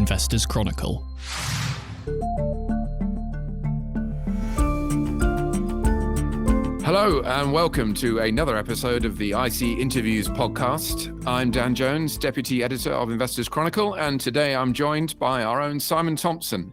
Investors Chronicle. Hello and welcome to another episode of the IC Interviews podcast. I'm Dan Jones, Deputy Editor of Investors Chronicle, and today I'm joined by our own Simon Thompson.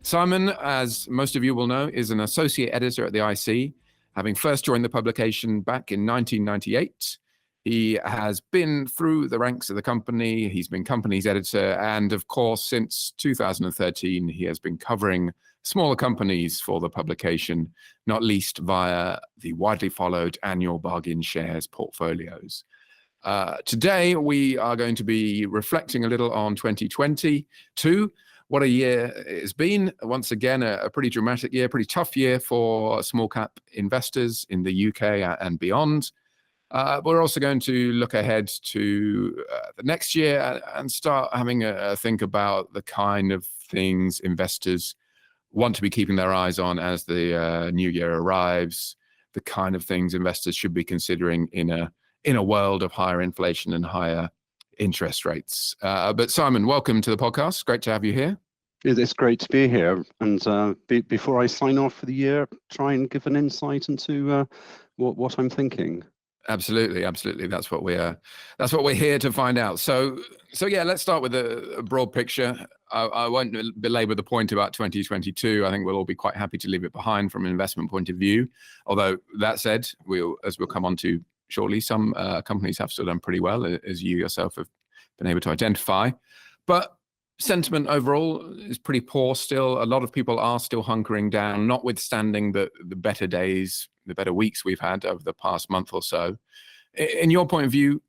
Simon, as most of you will know, is an Associate Editor at the IC, having first joined the publication back in 1998. He has been through the ranks of the company, he's been company's editor, and of course, since 2013, he has been covering smaller companies for the publication, not least via the widely followed annual bargain shares portfolios. Today, we are going to be reflecting a little on 2022. What a year it's been. Once again, a pretty dramatic year, pretty tough year for small cap investors in the UK and beyond. We're also going to look ahead to the next year and start having a think about the kind of things investors want to be keeping their eyes on as the new year arrives, the kind of things investors should be considering in a world of higher inflation and higher interest rates. But Simon, welcome to the podcast. Great to have you here. It's great to be here. And before I sign off for the year, try and give an insight into what I'm thinking. Absolutely. That's what we're here to find out. So yeah, let's start with a broad picture. I won't belabor the point about 2022. I think we'll all be quite happy to leave it behind from an investment point of view. Although that said, as we'll come on to shortly, some companies have still done pretty well, as you yourself have been able to identify. But sentiment overall is pretty poor still. A lot of people are still hunkering down, notwithstanding the better days, the better weeks we've had over the past month or so. In your point of view,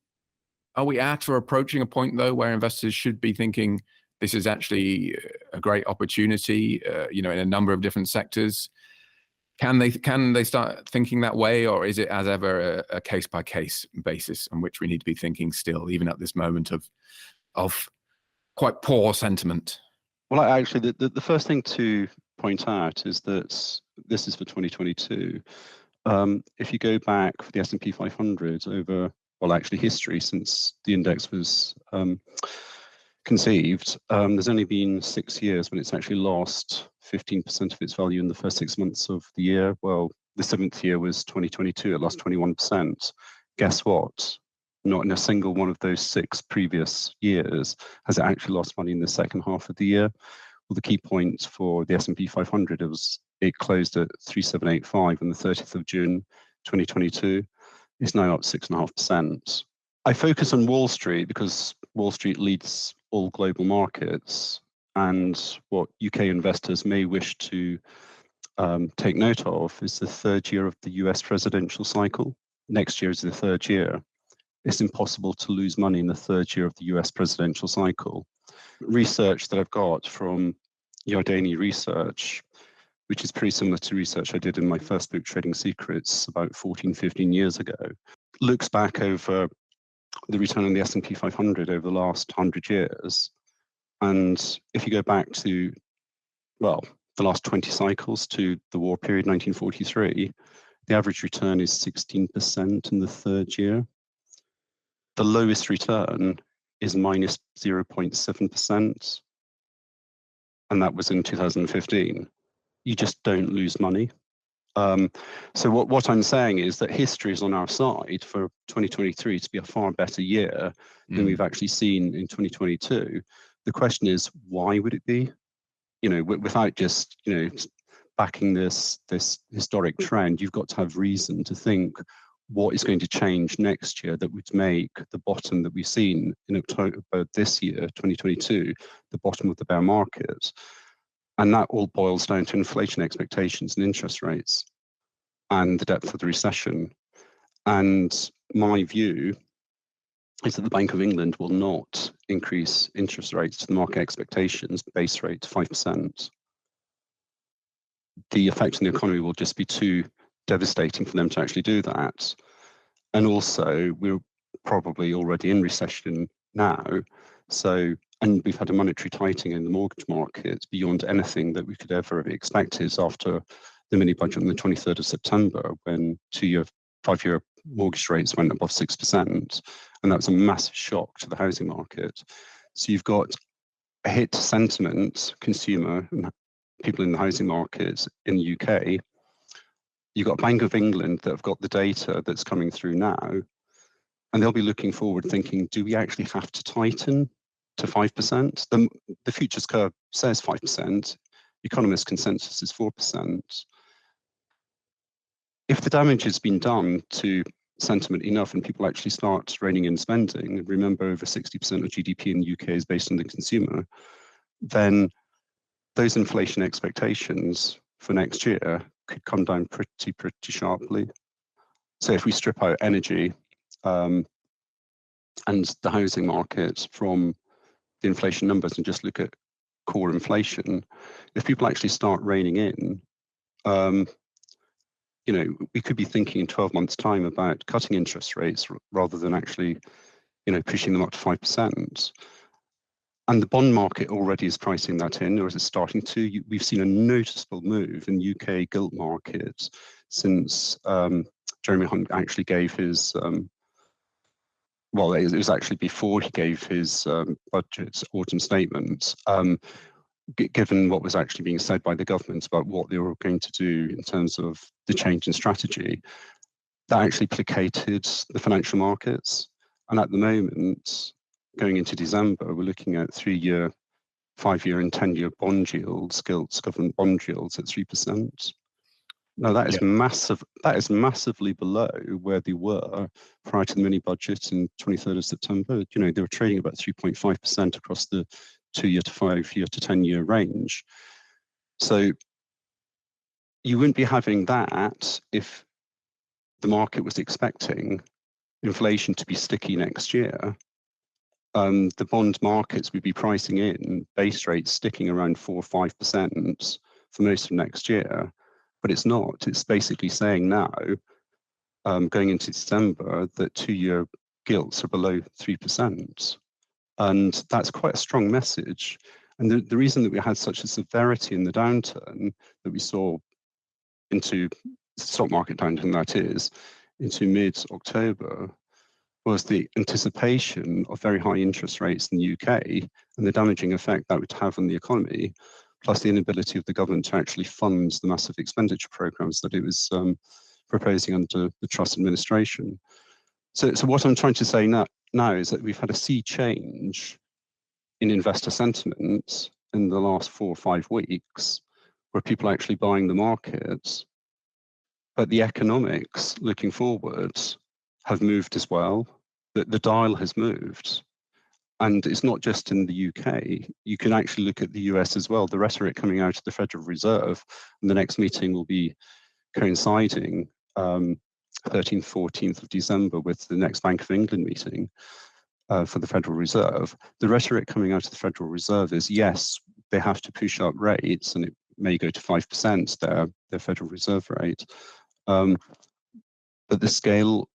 are we at or approaching a point, though, where investors should be thinking this is actually a great opportunity, in a number of different sectors? Can they start thinking that way, or is it, as ever, a case-by-case basis on which we need to be thinking still, even at this moment of quite poor sentiment? Well, actually, the first thing to point out is that this is for 2022. If you go back for the S&P 500 over, history since the index was conceived, there's only been 6 years when it's actually lost 15% of its value in the first 6 months of the year. Well, the 7th year was 2022, it lost 21%. Guess what? Not in a single one of those 6 previous years has it actually lost money in the second half of the year. Well, the key point for the S&P 500 it closed at 3785 on the 30th of June 2022. It's now up 6.5%. I focus on Wall Street because Wall Street leads all global markets, and what UK investors may wish to take note of is the 3rd year of the US presidential cycle. Next year is the 3rd year. It's impossible to lose money in the 3rd year of the US presidential cycle. Research that I've got from Yardeni Research, which is pretty similar to research I did in my first book, Trading Secrets, about 14, 15 years ago, looks back over the return on the S&P 500 over the last 100 years. And if you go back to, the last 20 cycles to the war period, 1943, the average return is 16% in the 3rd year. The lowest return is minus 0.7%, and that was in 2015. You just don't lose money. So what I'm saying is that history is on our side for 2023 to be a far better year than we've actually seen in 2022. The question is, why would it be? Without just backing this historic trend, you've got to have reason to think what is going to change next year that would make the bottom that we've seen in October this year, 2022, the bottom of the bear market. And that all boils down to inflation expectations and interest rates and the depth of the recession. And my view is that the Bank of England will not increase interest rates to the market expectations, base rate to 5%. The effect on the economy will just be too devastating for them to actually do that. And also, we're probably already in recession now. And we've had a monetary tightening in the mortgage market beyond anything that we could ever have expected after the mini budget on the 23rd of September, when 5-year mortgage rates went above 6%. And that was a massive shock to the housing market. So you've got hit to sentiment, consumer, and people in the housing market in the UK. You've got Bank of England that have got the data that's coming through now, and they'll be looking forward thinking, do we actually have to tighten to 5%? The futures curve says 5%. Economist consensus is 4%. If the damage has been done to sentiment enough and people actually start reining in spending, remember over 60% of GDP in the UK is based on the consumer, then those inflation expectations for next year could come down pretty sharply. So if we strip out energy and the housing market from the inflation numbers and just look at core inflation, if people actually start reining in, we could be thinking in 12 months' time about cutting interest rates rather than actually, pushing them up to 5%. And the bond market already is pricing that in, or is it starting to? We've seen a noticeable move in the UK gilt market since Jeremy Hunt actually gave his, it was actually before he gave his budget autumn statement, given what was actually being said by the government about what they were going to do in terms of the change in strategy, that actually placated the financial markets. And at the moment, going into December, we're looking at 3-year, 5-year and 10-year bond yields, gilts, government bond yields at 3%. Now that is massive. That is massively below where they were prior to the mini budget in 23rd of September. They were trading about 3.5% across the 2-year to 5-year to 10-year range. So you wouldn't be having that if the market was expecting inflation to be sticky next year. The bond markets would be pricing in base rates sticking around 4 or 5% for most of next year, but it's not. It's basically saying now, going into December, that 2-year gilts are below 3%. And that's quite a strong message. And the reason that we had such a severity in the downturn that we saw into stock market downturn, that is, into mid-October, was the anticipation of very high interest rates in the UK and the damaging effect that would have on the economy, plus the inability of the government to actually fund the massive expenditure programs that it was proposing under the Truss administration. So what I'm trying to say now is that we've had a sea change in investor sentiment in the last 4 or 5 weeks, where people are actually buying the market, but the economics looking forward have moved as well. The dial has moved. And it's not just in the UK. You can actually look at the US as well. The rhetoric coming out of the Federal Reserve, and the next meeting will be coinciding 13th, 14th of December with the next Bank of England meeting for the Federal Reserve. The rhetoric coming out of the Federal Reserve is, yes, they have to push up rates, and it may go to 5%, their Federal Reserve rate. But the scale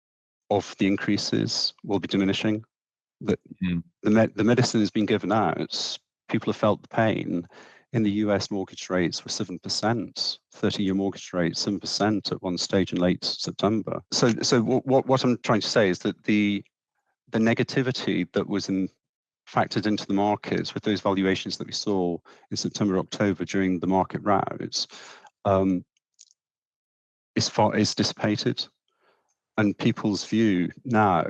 of the increases will be diminishing. The medicine has been given out. People have felt the pain. In the US, mortgage rates were 7%, 30-year mortgage rates 7% at one stage in late September. So what I'm trying to say is that the negativity that was factored into the markets with those valuations that we saw in September, October during the market rout is dissipated. And people's view now,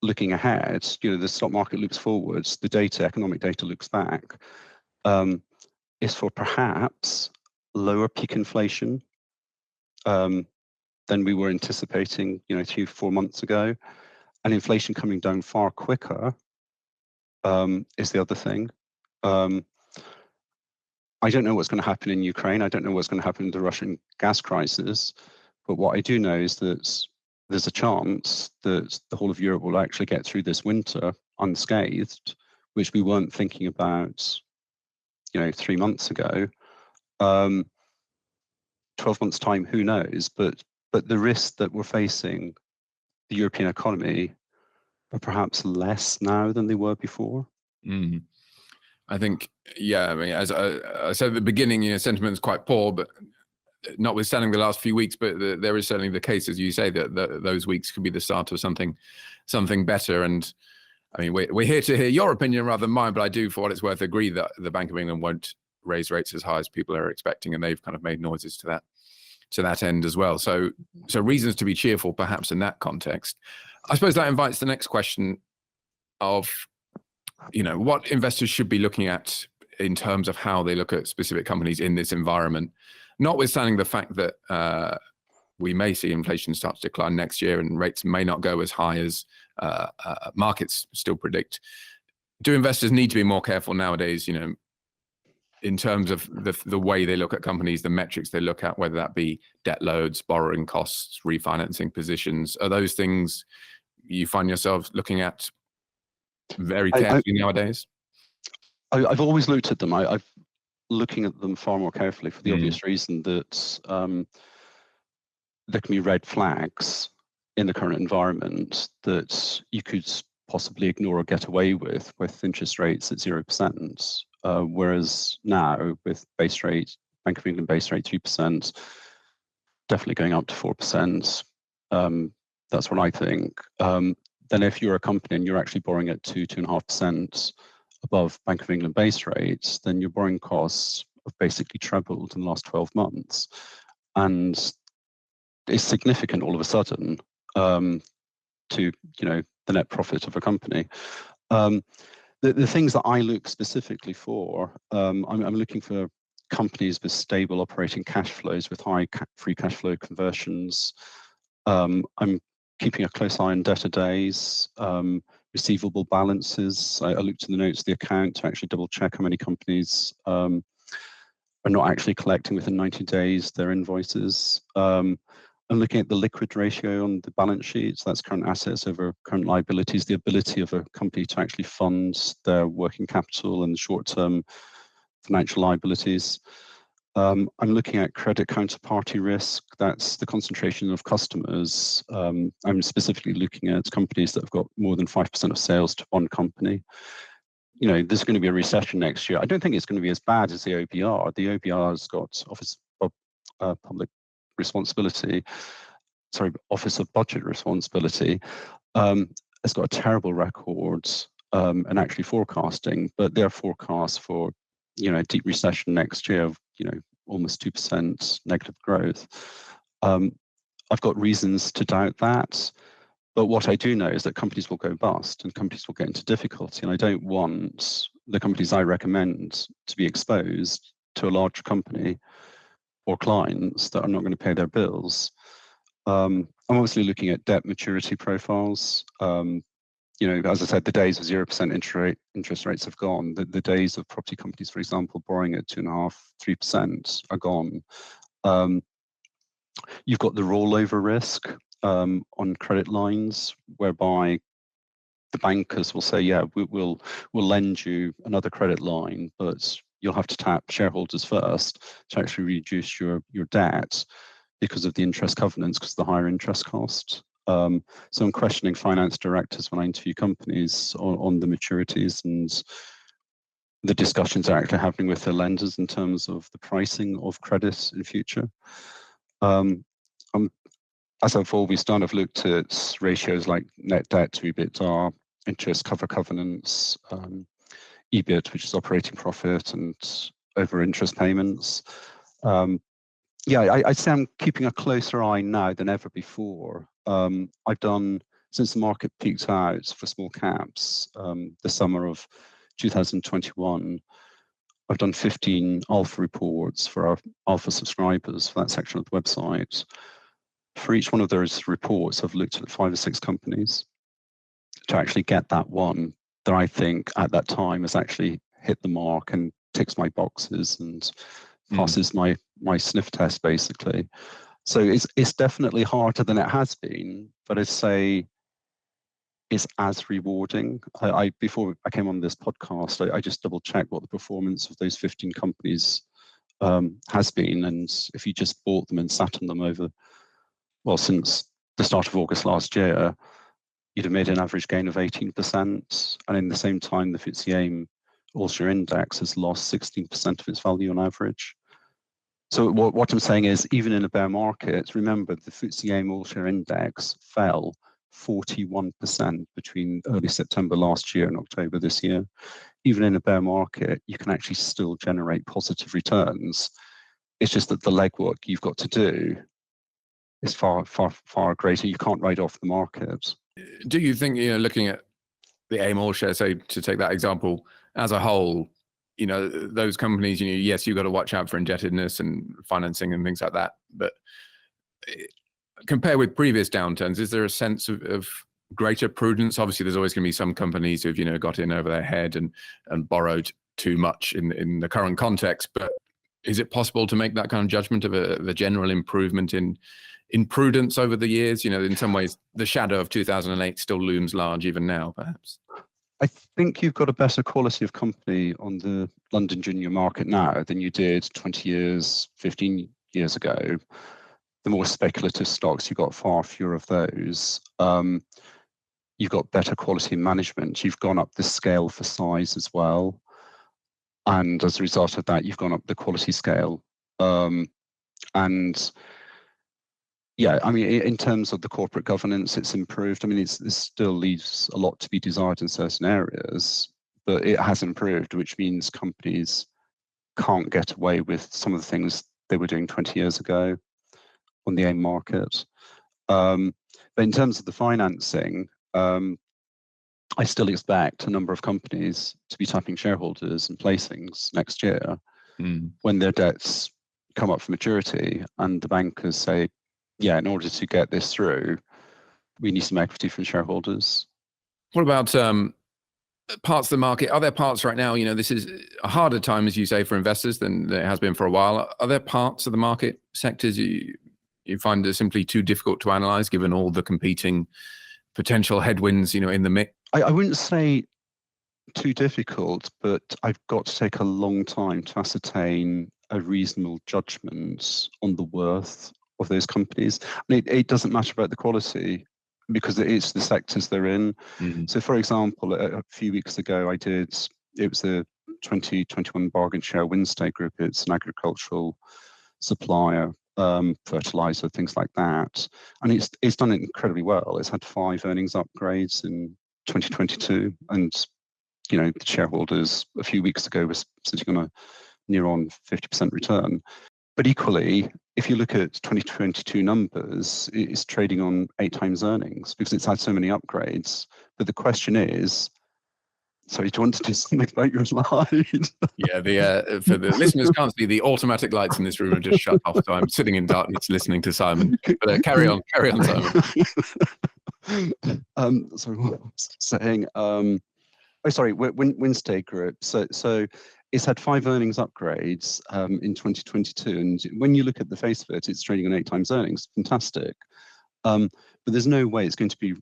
looking ahead, the stock market looks forwards, the economic data looks back, is for perhaps lower peak inflation than we were anticipating, 3-4 months ago, and inflation coming down far quicker is the other thing. I don't know what's going to happen in Ukraine. I don't know what's going to happen in the Russian gas crisis. But what I do know is that there's a chance that the whole of Europe will actually get through this winter unscathed, which we weren't thinking about, 3 months ago. 12 months' time, who knows? But the risks that we're facing the European economy are perhaps less now than they were before. I think, as I said at the beginning, sentiment is quite poor, but notwithstanding the last few weeks, but there is certainly the case, as you say, that those weeks could be the start of something better. And I mean, we're here to hear your opinion rather than mine, but I do, for what it's worth, agree that the Bank of England won't raise rates as high as people are expecting, and they've kind of made noises to that end as well. So reasons to be cheerful, perhaps, in that context. I suppose that invites the next question of, what investors should be looking at in terms of how they look at specific companies in this environment, notwithstanding the fact that we may see inflation start to decline next year and rates may not go as high as markets still predict. Do investors need to be more careful nowadays, in terms of the way they look at companies, the metrics they look at, whether that be debt loads, borrowing costs, refinancing positions? Are those things you find yourselves looking at very carefully nowadays? I've always looked at them. I've looking at them far more carefully for the obvious reason that there can be red flags in the current environment that you could possibly ignore or get away with interest rates at 0%. Whereas now with base rate, Bank of England base rate 3%, definitely going up to 4%. That's what I think. Then if you're a company and you're actually borrowing at 2.5% above Bank of England base rates, then your borrowing costs have basically trebled in the last 12 months. And it's significant all of a sudden to the net profit of a company. The things that I look specifically for, I'm looking for companies with stable operating cash flows with high free cash flow conversions. I'm keeping a close eye on debtor days, receivable balances. I looked in the notes of the account to actually double check how many companies are not actually collecting within 90 days their invoices. I'm looking at the liquid ratio on the balance sheets. That's current assets over current liabilities, the ability of a company to actually fund their working capital and short-term financial liabilities. I'm looking at credit counterparty risk. That's the concentration of customers. I'm specifically looking at companies that have got more than 5% of sales to one company. There's going to be a recession next year. I don't think it's going to be as bad as the OBR. The OBR has got Office of Budget Responsibility, has got a terrible record and actually forecasting, but their forecast for a deep recession next year of almost 2% negative growth. I've got reasons to doubt that, but what I do know is that companies will go bust and companies will get into difficulty, and I don't want the companies I recommend to be exposed to a large company or clients that are not going to pay their bills. I'm obviously looking at debt maturity profiles. As I said, the days of 0% interest rates have gone. The days of property companies, for example, borrowing at 2.5%, 3% are gone. You've got the rollover risk on credit lines, whereby the bankers will say, yeah, we'll lend you another credit line, but you'll have to tap shareholders first to actually reduce your debt because of the interest covenants, because of the higher interest cost. So I'm questioning finance directors when I interview companies on the maturities and the discussions are actually happening with their lenders in terms of the pricing of credit in future. As I've always done, I've looked at ratios like net debt to EBITDA, interest cover covenants, EBIT, which is operating profit, and over interest payments. I'd say I'm keeping a closer eye now than ever before. I've done, since the market peaked out for small caps, the summer of 2021, I've done 15 alpha reports for our alpha subscribers for that section of the website. For each one of those reports, I've looked at 5 or 6 companies to actually get that one that I think at that time has actually hit the mark and ticks my boxes and passes my sniff test, basically. So it's definitely harder than it has been, but I'd say it's as rewarding. Before I came on this podcast, I just double checked what the performance of those 15 companies has been, and if you just bought them and sat on them over, since the start of August last year, you'd have made an average gain of 18%, and in the same time, the FTSE AIM All-Share Index has lost 16% of its value on average. So what I'm saying is, even in a bear market, remember the FTSE AIM All-Share Index fell 41% between early September last year and October this year. Even in a bear market, you can actually still generate positive returns. It's just that the legwork you've got to do is far, far, far greater. You can't write off the market. Do you think, looking at the AIM all share, say, to take that example, as a whole, those companies, yes, you've got to watch out for indebtedness and financing and things like that. But compare with previous downturns, is there a sense of greater prudence? Obviously, there's always going to be some companies who've, got in over their head and borrowed too much in the current context. But is it possible to make that kind of judgment of a general improvement in prudence over the years? In some ways, the shadow of 2008 still looms large even now, perhaps. I think you've got a better quality of company on the London junior market now than you did 20 years, 15 years ago. The more speculative stocks, you've got far fewer of those. You've got better quality management. You've gone up the scale for size as well. And as a result of that, you've gone up the quality scale. And yeah, I mean, in terms of the corporate governance, it's improved. I mean, it still leaves a lot to be desired in certain areas, but it has improved, which means companies can't get away with some of the things they were doing 20 years ago on the AIM market. But in terms of the financing, I still expect a number of companies to be tapping shareholders and placings next year when their debts come up for maturity and the bankers say, yeah, in order to get this through, we need some equity from shareholders. What about parts of the market? Are there parts right now, this is a harder time, as you say, for investors than it has been for a while. Are there parts of the market, sectors you find are simply too difficult to analyze given all the competing potential headwinds, in the mix? I wouldn't say too difficult, but I've got to take a long time to ascertain a reasonable judgment on the worth of those companies. I mean, it doesn't matter about the quality because it's the sectors they're in. So, for example, a few weeks ago, it was the 2021 bargain share Wednesday Group. It's an agricultural supplier, fertilizer, things like that. And it's done incredibly well. It's had 5 earnings upgrades in 2022. And, the shareholders a few weeks ago was sitting on a near on 50% return. But equally, if you look at 2022 numbers, it's trading on 8 times earnings because it's had so many upgrades. But the question is, sorry, do you want to do something about your slide? Yeah, for the listeners can't see, the automatic lights in this room are just shut off, so I'm sitting in darkness listening to Simon. But carry on, Simon. Sorry, what was I saying? Wednesday Group. So it's had 5 earnings upgrades in 2022, and when you look at the face of it, it's trading on 8 times earnings. Fantastic, but there's no way it's going to be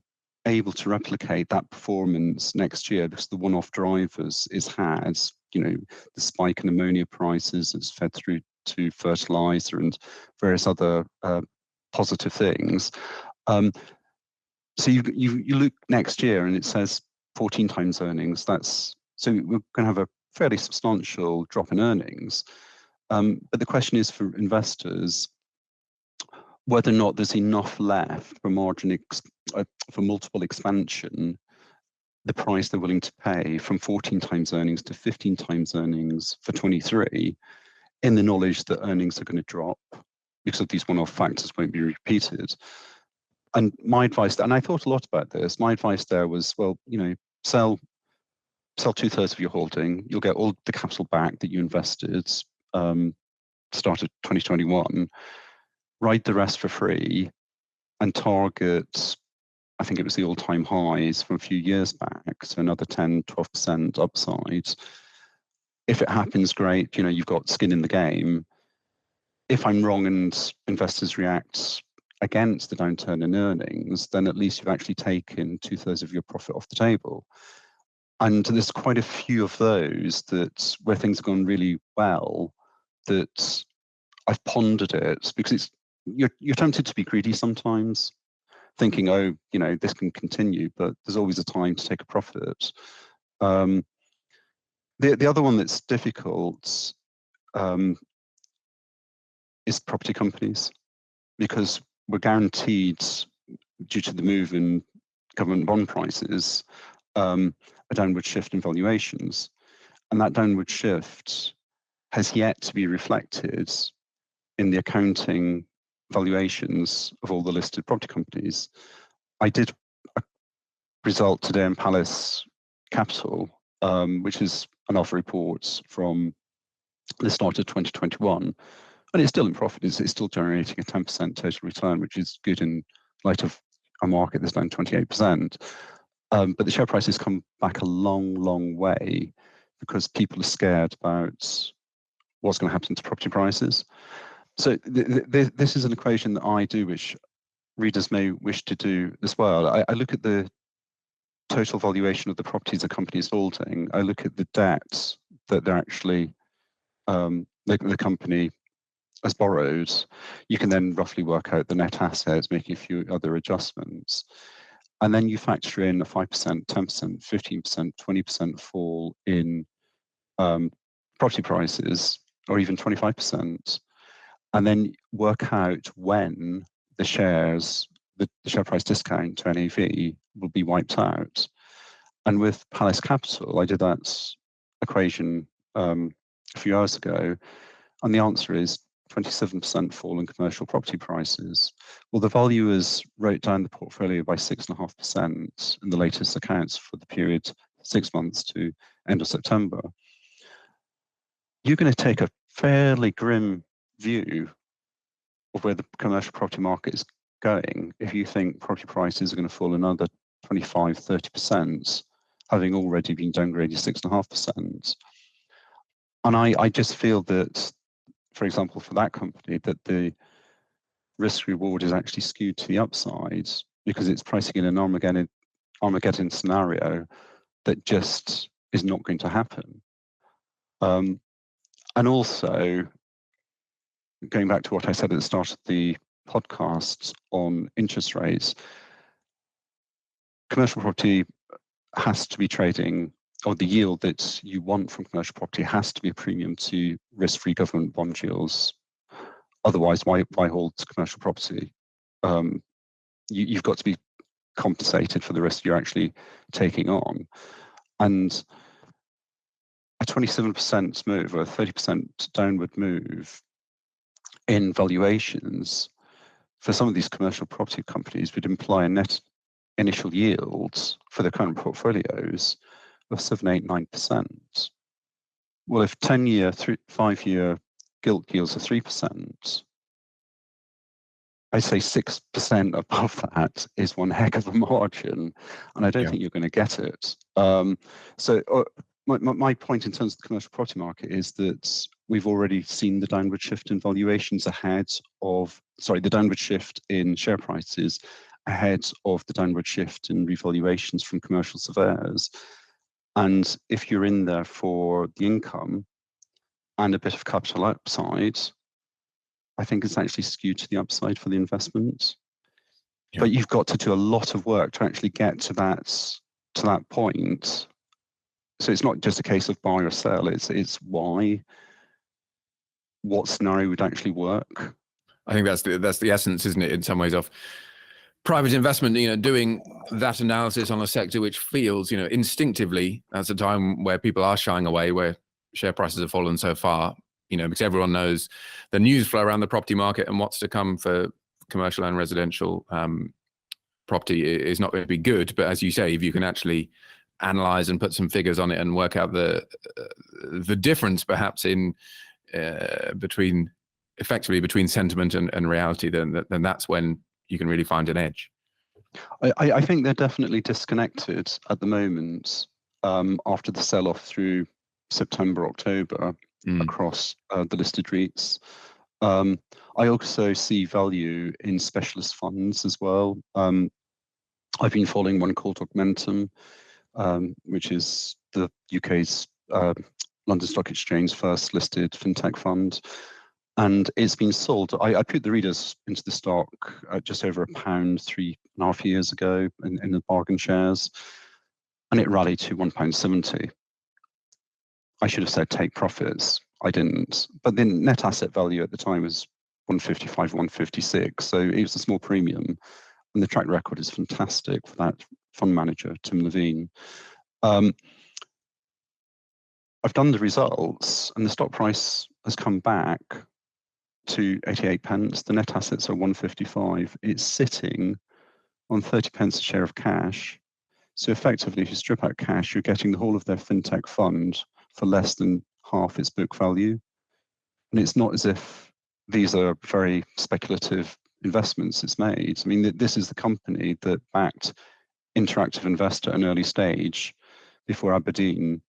able to replicate that performance next year because the one-off drivers it's had, the spike in ammonia prices that's fed through to fertilizer and various other positive things. So you look next year and it says 14 times earnings. So we're going to have a fairly substantial drop in earnings. But the question is for investors whether or not there's enough left for for multiple expansion, the price they're willing to pay from 14 times earnings to 15 times earnings for 23, in the knowledge that earnings are going to drop because of these one-off factors won't be repeated. And my advice, and I thought a lot about this, my advice there was, well, sell 2/3 of your holding. You'll get all the capital back that you invested, started 2021, ride the rest for free and target, I think it was the all-time highs from a few years back, so another 10, 12% upside. If it happens, great, you've got skin in the game. If I'm wrong and investors react against the downturn in earnings, then at least you've actually taken 2/3 of your profit off the table. And there's quite a few of those where things have gone really well that I've pondered it because you're tempted to be greedy sometimes, thinking, this can continue, but there's always a time to take a profit. The other one that's difficult is property companies, because we're guaranteed, due to the move in government bond prices, a downward shift in valuations. And that downward shift has yet to be reflected in the accounting valuations of all the listed property companies. I did a result today in Palace Capital, which is an alpha report from the start of 2021, and it's still in profit. It's still generating a 10% total return, which is good in light of a market that's down 28%. But the share price has come back a long, long way because people are scared about what's going to happen to property prices. So this is an equation that I do, which readers may wish to do as well. I look at the total valuation of the properties a company is holding. I look at the debt that they're actually, the company has borrowed. You can then roughly work out the net assets, making a few other adjustments. And then you factor in a 5%, 10%, 15%, 20% fall in property prices, or even 25%. And then work out when the share price discount to NAV will be wiped out. And with Palace Capital, I did that equation a few hours ago, and the answer is 27% fall in commercial property prices. Well, the valuers wrote down the portfolio by 6.5% in the latest accounts for the period 6 months to end of September. You're going to take a fairly grim view of where the commercial property market is going if you think property prices are going to fall another 25, 30%, having already been downgraded 6.5%. And I just feel that, for example, for that company, that the risk reward is actually skewed to the upside because it's pricing in an Armageddon scenario that just is not going to happen. And also, going back to what I said at the start of the podcast on interest rates, commercial property has to be trading, or the yield that you want from commercial property has to be a premium to risk-free government bond yields. Otherwise, why hold commercial property? You've got to be compensated for the risk you're actually taking on. And a 27% move or a 30% downward move in valuations for some of these commercial property companies would imply a net initial yields for their current portfolios of 7, 8, 9%. Well, if 10-year, 5-year gilt yields are 3%, I'd say 6% above that is one heck of a margin, and I don't think you're going to get it. My point in terms of the commercial property market is that we've already seen the downward shift in valuations the downward shift in share prices ahead of the downward shift in revaluations from commercial surveyors. And if you're in there for the income and a bit of capital upside, I think it's actually skewed to the upside for the investment. Yeah. But you've got to do a lot of work to actually get to that point. So it's not just a case of buy or sell, it's why, what scenario would actually work. I think that's the essence, isn't it, in some ways, of private investment, doing that analysis on a sector which feels, instinctively, that's a time where people are shying away, where share prices have fallen so far, because everyone knows the news flow around the property market and what's to come for commercial and residential property is not going to be good. But as you say, if you can actually analyze and put some figures on it and work out the difference perhaps in between sentiment and reality, then that's when you can really find an edge. I think they're definitely disconnected at the moment after the sell-off through September, October across the listed REITs. I also see value in specialist funds as well. I've been following one called Augmentum, which is the UK's London Stock Exchange first listed fintech fund. And it's been sold. I put the readers into the stock at just over £1 3.5 years ago in the bargain shares, and it rallied to £1.70. I should have said take profits. I didn't. But the net asset value at the time was 155, 156. So it was a small premium, and the track record is fantastic for that fund manager, Tim Levine. I've done the results, and the stock price has come back to 88 pence. The net assets are 155. It's sitting on 30 pence a share of cash. So effectively, if you strip out cash, you're getting the whole of their fintech fund for less than half its book value. And it's not as if these are very speculative investments it's made. I mean, this is the company that backed Interactive Investor at an early stage before Aberdeen,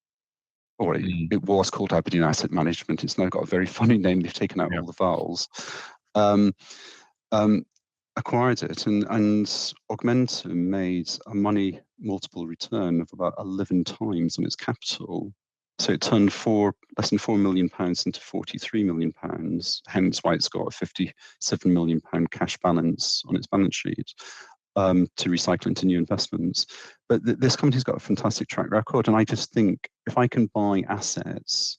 or it was called Aberdeen Asset Management. It's now got a very funny name. They've taken out all the vowels. Acquired it, and Augmentum made a money multiple return of about 11 times on its capital. So it turned less than £4 million into £43 million, hence why it's got a £57 million cash balance on its balance sheet to recycle into new investments. But this company's got a fantastic track record, and I just think if I can buy assets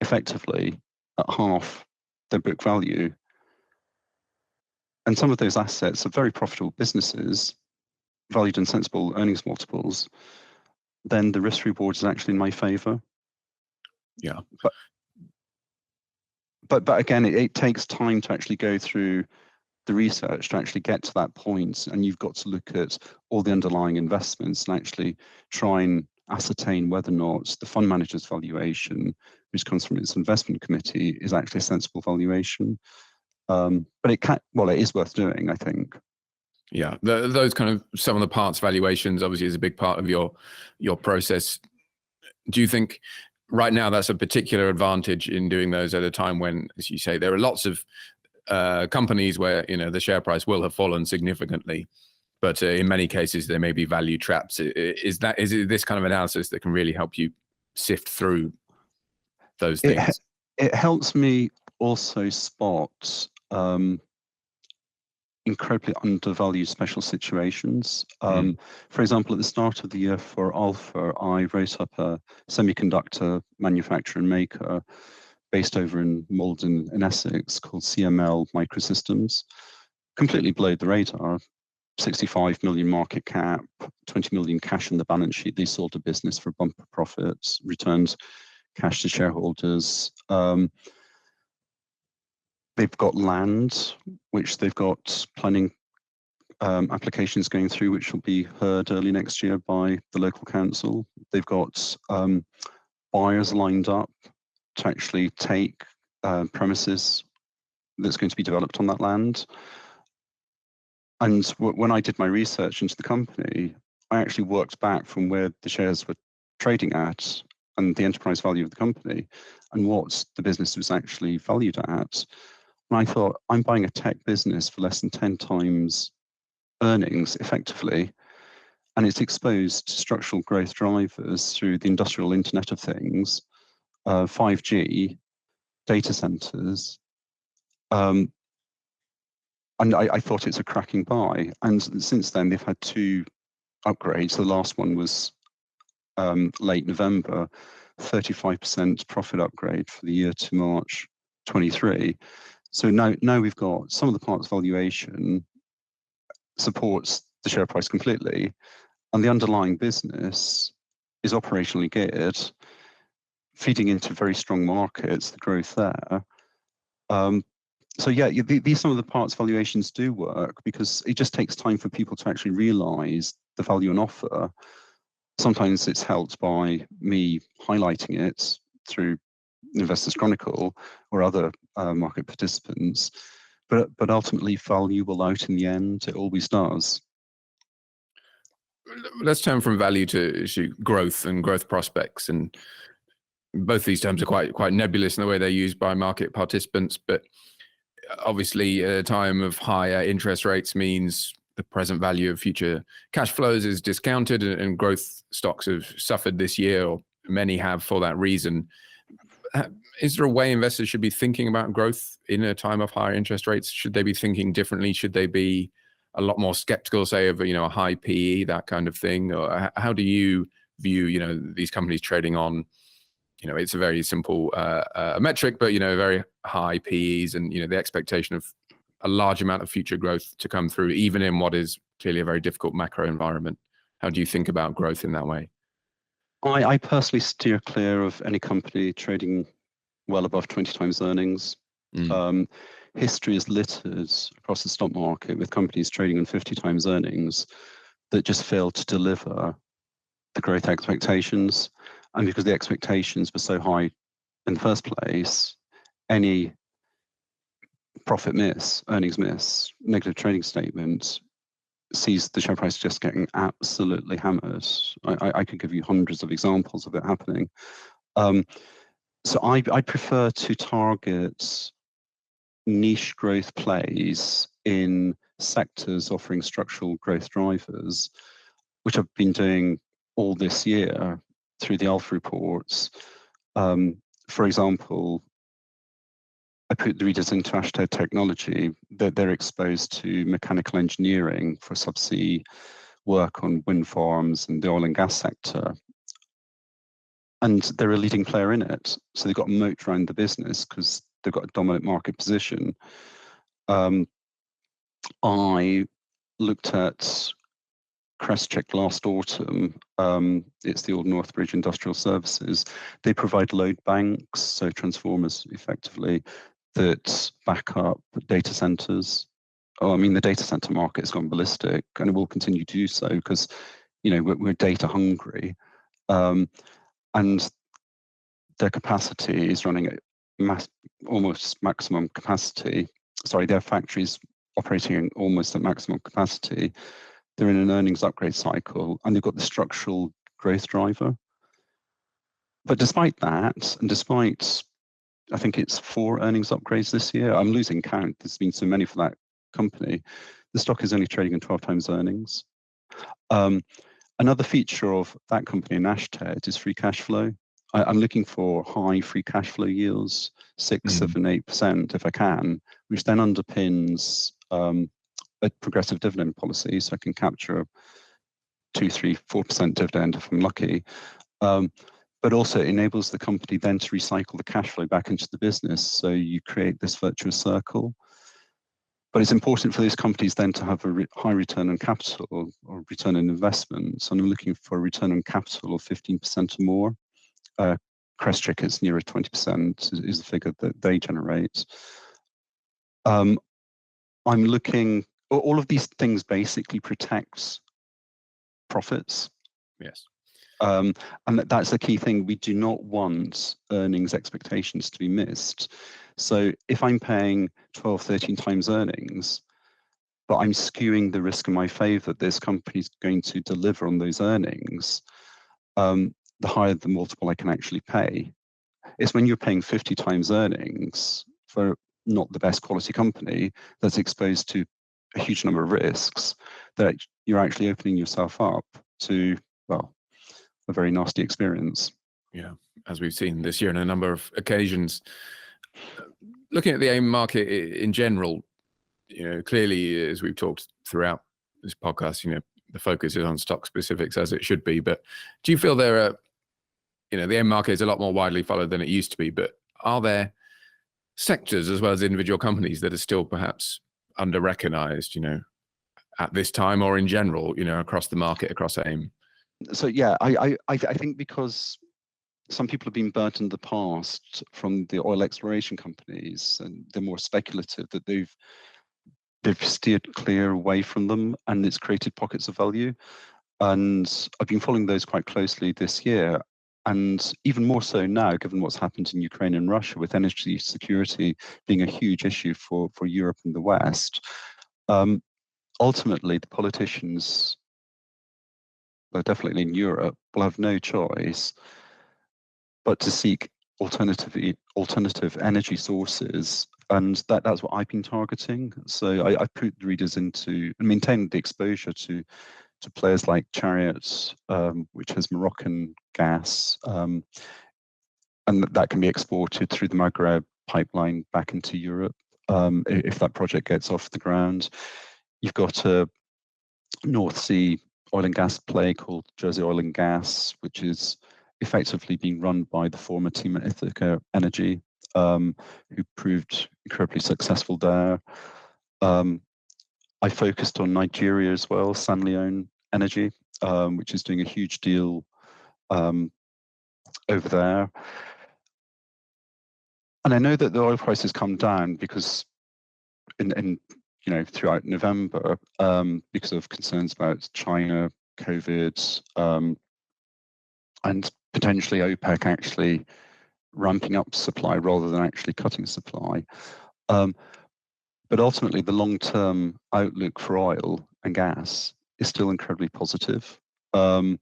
effectively at half their book value, and some of those assets are very profitable businesses, valued in sensible earnings multiples, then the risk reward is actually in my favor. Yeah. But again, it takes time to actually go through the research to actually get to that point, and you've got to look at all the underlying investments and actually try and ascertain whether or not the fund manager's valuation, which comes from its investment committee, is actually a sensible valuation. But it is worth doing, I think. Yeah, those kind of some of the parts valuations obviously is a big part of your process. Do you think right now that's a particular advantage in doing those at a time when, as you say, there are lots of companies where the share price will have fallen significantly, but in many cases there may be value traps? Is it this kind of analysis that can really help you sift through those things? It helps me also spot incredibly undervalued special situations. For example, at the start of the year for Alpha, I wrote up a semiconductor manufacturer and maker based over in Malden in Essex called CML Microsystems. Completely blowed the radar. 65 million market cap, 20 million cash in the balance sheet. They sold a business for bumper profits, returned cash to shareholders. They've got land, which they've got planning applications going through, which will be heard early next year by the local council. They've got buyers lined up to actually take premises that's going to be developed on that land. And when I did my research into the company, I actually worked back from where the shares were trading at and the enterprise value of the company and what the business was actually valued at. And I thought, I'm buying a tech business for less than 10 times earnings effectively, and it's exposed to structural growth drivers through the industrial Internet of Things, 5G, data centers. And I thought it's a cracking buy. And since then, they've had 2 upgrades. The last one was late November, 35% profit upgrade for the year to March 23. So now we've got some of the parts valuation supports the share price completely, and the underlying business is operationally geared, feeding into very strong markets, the growth there. So yeah, these some of the parts valuations do work because it just takes time for people to actually realize the value on offer. Sometimes it's helped by me highlighting it through Investors Chronicle or other market participants, but ultimately value will out in the end. It always does. Let's turn from value to growth and growth prospects, and both these terms are quite nebulous in the way they're used by market participants. But obviously, a time of higher interest rates means the present value of future cash flows is discounted, and growth stocks have suffered this year, or many have for that reason. Is there a way investors should be thinking about growth in a time of higher interest rates? Should they be thinking differently? Should they be a lot more skeptical, say, of a high PE, that kind of thing? Or how do you view these companies trading on? It's a very simple metric, but very high PEs, and the expectation of a large amount of future growth to come through, even in what is clearly a very difficult macro environment. How do you think about growth in that way? I personally steer clear of any company trading well above 20 times earnings. History is littered across the stock market with companies trading on 50 times earnings that just fail to deliver the growth expectations. And because the expectations were so high in the first place, any profit miss, earnings miss, negative trading statement sees the share price just getting absolutely hammered. I could give you hundreds of examples of it happening. So I prefer to target niche growth plays in sectors offering structural growth drivers, which I've been doing all this year through the Alpha reports. For example, I put the readers into Ashtead Technology, that they're exposed to mechanical engineering for subsea work on wind farms and the oil and gas sector. And they're a leading player in it. So they've got a moat around the business because they've got a dominant market position. I looked at Crestcheck last autumn. It's the old Northbridge Industrial Services. They provide load banks, so transformers effectively, that back up data centers. I mean, the data center market has gone ballistic, and it will continue to do so because, we're data hungry, and their capacity is running at almost maximum capacity. Sorry, their factories operating almost at maximum capacity. They're in an earnings upgrade cycle, and they've got the structural growth driver. But despite that, and despite, I think it's 4 earnings upgrades this year, I'm losing count. There's been so many for that company. The stock is only trading at 12 times earnings. Another feature of that company in Ashtead is free cash flow. I'm looking for high free cash flow yields, 6, 7, 8% if I can, which then underpins a progressive dividend policy, so I can capture 2, 3, 4% dividend if I'm lucky. But also enables the company then to recycle the cash flow back into the business, so you create this virtuous circle. But it's important for these companies then to have a high return on capital or return on investments, and I'm looking for a return on capital of 15% or more. Crestcheck is nearer 20% is the figure that they generate. I'm looking. All of these things basically protect profits. Yes. And that's the key thing. We do not want earnings expectations to be missed. So if I'm paying 12, 13 times earnings, but I'm skewing the risk in my favor that this company is going to deliver on those earnings, the higher the multiple I can actually pay. It's when you're paying 50 times earnings for not the best quality company that's exposed to a huge number of risks that you're actually opening yourself up to, well, a very nasty experience. Yeah, as we've seen this year on a number of occasions. Looking at the AIM market in general, clearly, as we've talked throughout this podcast, the focus is on stock specifics, as it should be. But do you feel there are, the AIM market is a lot more widely followed than it used to be, but are there sectors as well as individual companies that are still perhaps under-recognized, at this time or in general, across the market, across AIM? So yeah, I think because some people have been burnt in the past from the oil exploration companies, and they're more speculative, that they've steered clear away from them, and it's created pockets of value. And I've been following those quite closely this year, and even more so now, given what's happened in Ukraine and Russia, with energy security being a huge issue for Europe and the West. Ultimately, the politicians, definitely in Europe, will have no choice but to seek alternative energy sources, and that's what I've been targeting. So I put the readers into and maintain the exposure to players like Chariot, which has Moroccan gas, and that can be exported through the Maghreb pipeline back into Europe if that project gets off the ground. You've got a North Sea oil and gas play called Jersey Oil and Gas, which is effectively being run by the former team at Ithaca Energy, who proved incredibly successful there. I focused on Nigeria as well, Sanleon Energy. which is doing a huge deal over there. And I know that the oil price has come down because in throughout November, because of concerns about China, COVID, and potentially OPEC actually ramping up supply rather than actually cutting supply. But ultimately, the long-term outlook for oil and gas is still incredibly positive. And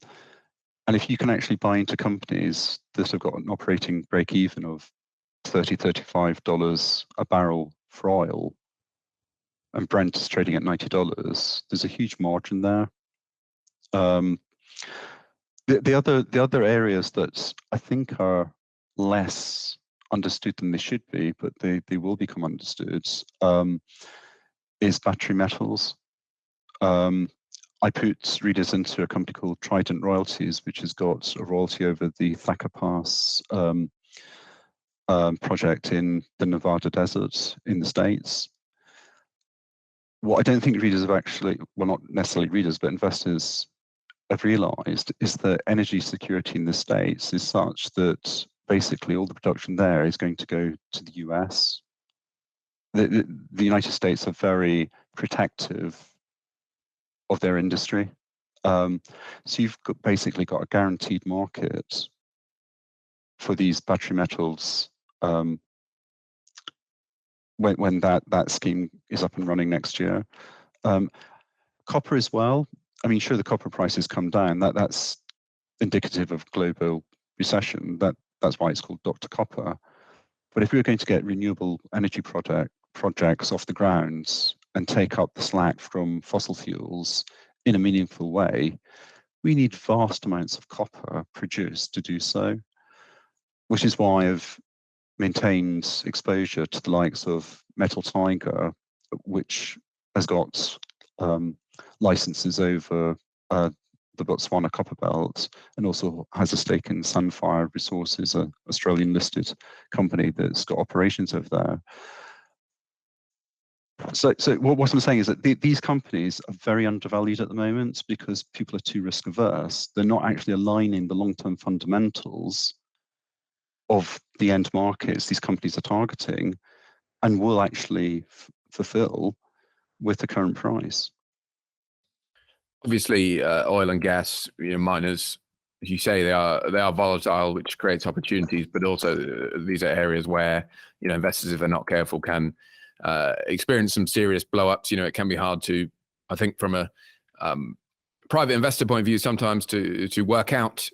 if you can actually buy into companies that have got an operating break-even of $30, $35 a barrel for oil, and Brent is trading at $90, there's a huge margin there. The other areas that I think are less understood than they should be, but they will become understood, is battery metals. I put readers into a company called Trident Royalties, which has got a royalty over the Thacker Pass project in the Nevada desert in the States. What I don't think readers have actually, well, not necessarily readers, but investors have realized is that energy security in the States is such that basically all the production there is going to go to the US. The United States are very protective of their industry. So you've basically got a guaranteed market for these battery metals when that scheme is up and running next year. Copper as well. I mean, sure, the copper prices come down. That's indicative of global recession. That's why it's called Dr. Copper. But if we were going to get renewable energy projects off the ground and take up the slack from fossil fuels in a meaningful way, we need vast amounts of copper produced to do so, which is why I've maintained exposure to the likes of Metal Tiger, which has got licenses over the Botswana copper belt, and also has a stake in Sunfire Resources, an Australian listed company that's got operations over there. So what I'm saying is that these companies are very undervalued at the moment because people are too risk averse. They're not actually aligning the long-term fundamentals of the end markets these companies are targeting and will actually fulfill with the current price. Obviously, oil and gas, miners, as you say, they are volatile, which creates opportunities, but also these are areas where investors, if they're not careful, can experience some serious blow-ups. It can be hard to, I think, from a private investor point of view, sometimes to work out,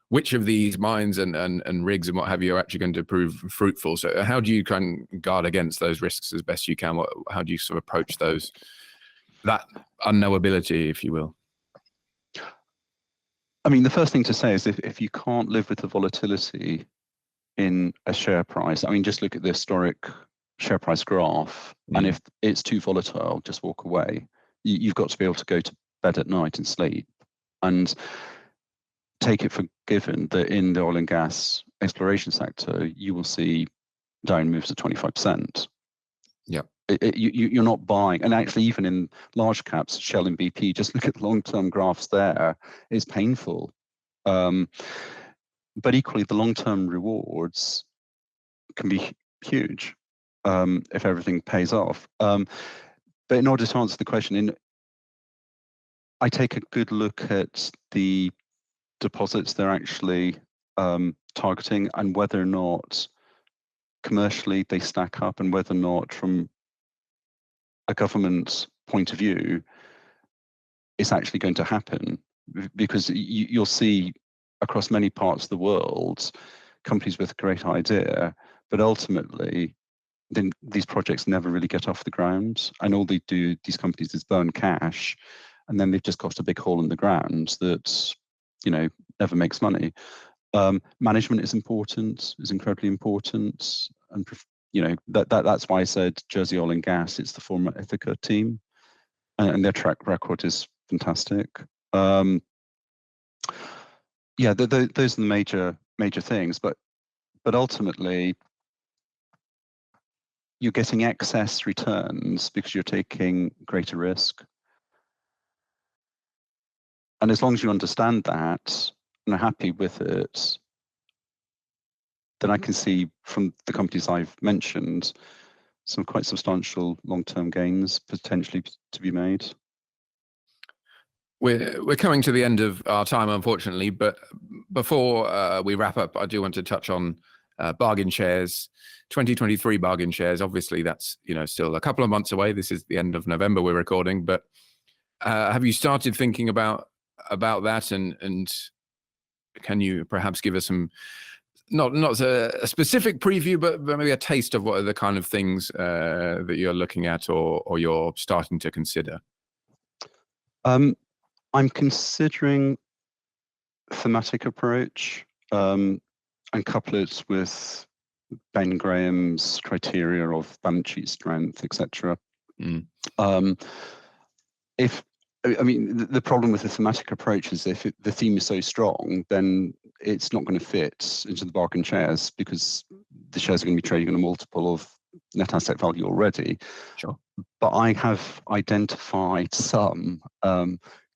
which of these mines and rigs and what have you are actually going to prove fruitful. So how do you kind of guard against those risks as best you can? How do you sort of approach that unknowability, if you will? I mean, the first thing to say is if you can't live with the volatility in a share price, I mean, just look at the historic share price graph, and if it's too volatile, just walk away. You've got to be able to go to bed at night and sleep, and take it for given that in the oil and gas exploration sector, you will see down moves of 25%. Yeah. You're not buying, and actually even in large caps, Shell and BP, just look at the long-term graphs there, it's painful. But equally, the long-term rewards can be huge if everything pays off. But in order to answer the question, I take a good look at the deposits they're actually targeting and whether or not commercially they stack up, and whether or not from a government point of view it's actually going to happen. Because you'll see across many parts of the world companies with a great idea, but ultimately then these projects never really get off the ground, and all they do, these companies, is burn cash, and then they've just got a big hole in the ground that never makes money. Management is important, is incredibly important, and that's why I said Jersey Oil and Gas. It's the former Ithaca team, and their track record is fantastic. Those are the major things, but ultimately you're getting excess returns because you're taking greater risk. And as long as you understand that and are happy with it, then I can see from the companies I've mentioned some quite substantial long-term gains potentially to be made. We're coming to the end of our time, unfortunately, but before we wrap up, I do want to touch on bargain shares, 2023 bargain shares. Obviously, that's still a couple of months away. This is the end of November we're recording, but have you started thinking about that? And can you perhaps give us some, not a specific preview, but maybe a taste of what are the kind of things that you're looking at or you're starting to consider? I'm considering thematic approach and couple it with Ben Graham's criteria of balance sheet strength, etc. The problem with the thematic approach is if the theme is so strong, then it's not going to fit into the bargain shares because the shares are going to be trading on a multiple of net asset value already. Sure. But I have identified some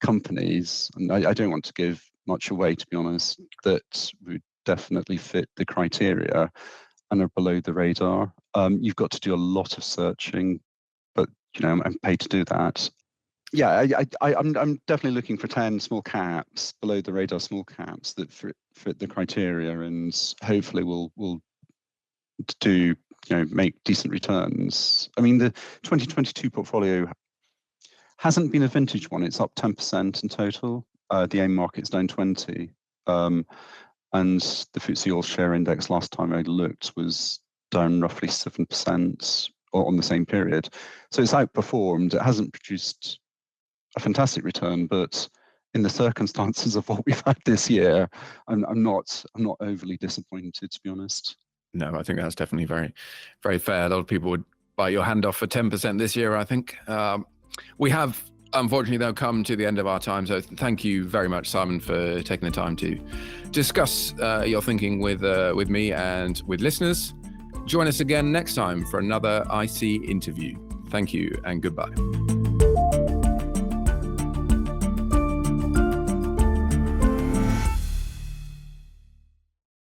companies, and I don't want to give much away, to be honest, that would definitely fit the criteria and are below the radar. You've got to do a lot of searching, but I'm paid to do that. Yeah, I'm definitely looking for 10 small caps, below the radar small caps that fit the criteria, and hopefully will do make decent returns. I mean, the 2022 portfolio hasn't been a vintage one. It's up 10% in total. The AIM market's down 20, and the FTSE All Share Index last time I looked was down roughly 7% on the same period. So it's outperformed. It hasn't produced a fantastic return, but in the circumstances of what we've had this year, I'm not overly disappointed, to be honest. No, I think that's definitely very, very fair. A lot of people would bite your hand off for 10% this year, I think. We have, unfortunately, though, come to the end of our time. So thank you very much, Simon, for taking the time to discuss your thinking with me and with listeners. Join us again next time for another IC interview. Thank you and goodbye.